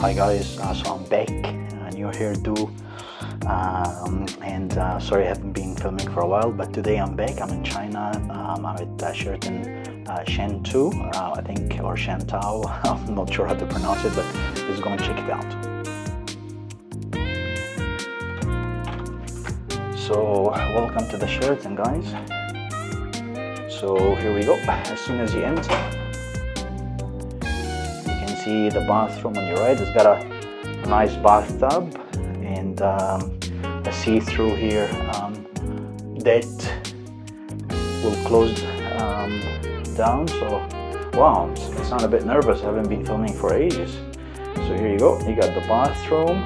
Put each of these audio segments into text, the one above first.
Hi guys, so I'm back, new hairdo, and sorry I haven't been filming for a while, but today I'm back. I'm in China. I'm at Sheraton Shantou, I think, or Shantou. I'm not sure how to pronounce it, but let's go and check it out. So welcome to the Sheraton, guys. So here we go. As soon as you enter, see the bathroom on your right. It's got a nice bathtub and a see-through here that will close down. So wow, I sound a bit nervous. I haven't been filming for ages. So here you go. You got the bathroom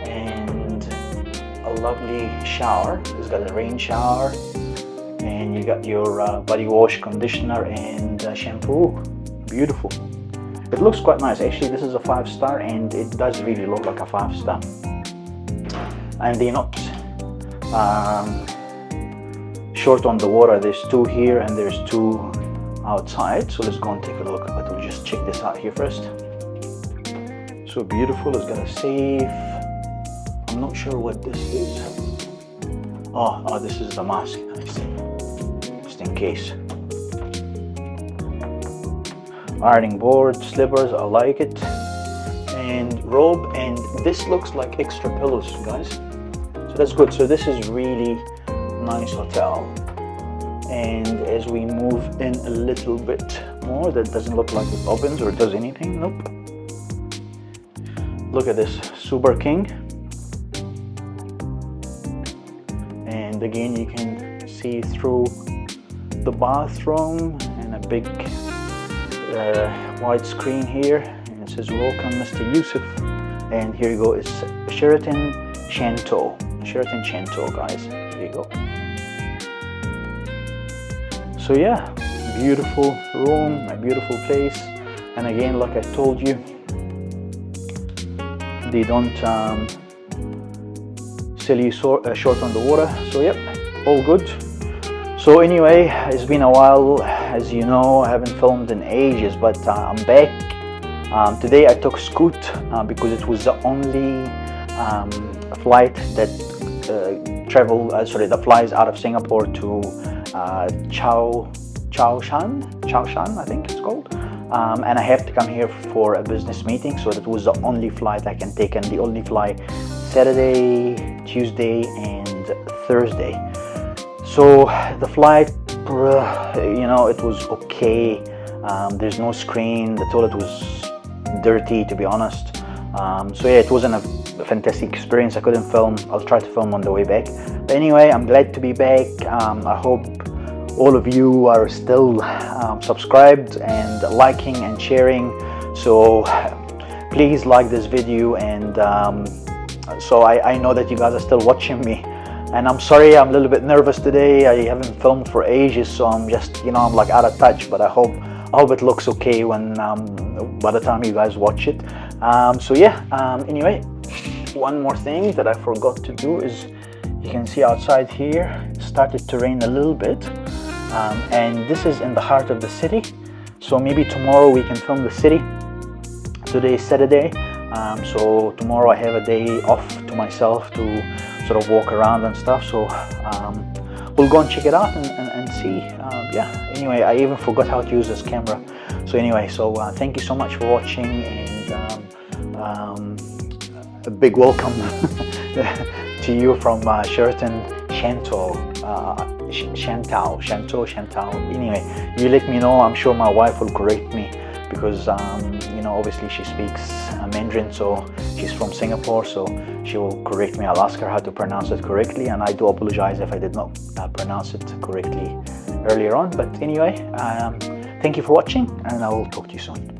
and a lovely shower. It's got a rain shower, and you got your body wash, conditioner, and shampoo. Beautiful. It looks quite nice. Actually, this is a 5-star, and it does really look like a 5-star. And they're not short on the water. There's 2 here and there's 2 outside. So let's go and take a look. But we'll just check this out here first. So beautiful. It's got a safe. I'm not sure what this is. Oh, this is the mask. I see. Just in case. Ironing board, slippers, I like it, and robe, and this looks like extra pillows, guys, so that's good. So this is really nice hotel, and as we move in a little bit more, that doesn't look like it opens or does anything. Nope. Look at this, Super King, and again you can see through the bathroom, and a big wide screen here, and it says welcome Mr. Yusuf, and here you go, it's Sheraton Shantou. Sheraton Shantou, guys. There you go. So yeah, beautiful room, a beautiful place, and again, like I told you, they don't sell you short on the water. So yep, all good. So anyway, it's been a while, as you know. I haven't filmed in ages, but I'm back. Today I took Scoot because it was the only flight that that flies out of Singapore to Chaoshan, I think it's called. And I have to come here for a business meeting, so that was the only flight I can take, and they only fly Saturday, Tuesday, and Thursday. So the flight, you know, it was okay. There's no screen. The toilet was dirty, to be honest. So yeah, it wasn't a fantastic experience. I couldn't film. I'll try to film on the way back. But anyway, I'm glad to be back. I hope all of you are still subscribed and liking and sharing. So please like this video, and so I know that you guys are still watching me. And I'm sorry, I'm a little bit nervous today. I haven't filmed for ages, so I'm just, you know, I'm like out of touch. But I hope it looks okay when by the time you guys watch it. So yeah. Anyway, one more thing that I forgot to do is, you can see outside here, it started to rain a little bit, and this is in the heart of the city. So maybe tomorrow we can film the city. Today is Saturday, so tomorrow I have a day off to myself to sort of walk around and stuff. So we'll go and check it out and see. Yeah, anyway, I even forgot how to use this camera. So anyway, so thank you so much for watching, and a big welcome to you from Sheraton Shantou. Shantou. Anyway, you let me know. I'm sure my wife will correct me, because you know, obviously she speaks Mandarin, so she's from Singapore, so she will correct me. I'll ask her how to pronounce it correctly, and I do apologize if I did not pronounce it correctly earlier on. But anyway, thank you for watching, and I will talk to you soon.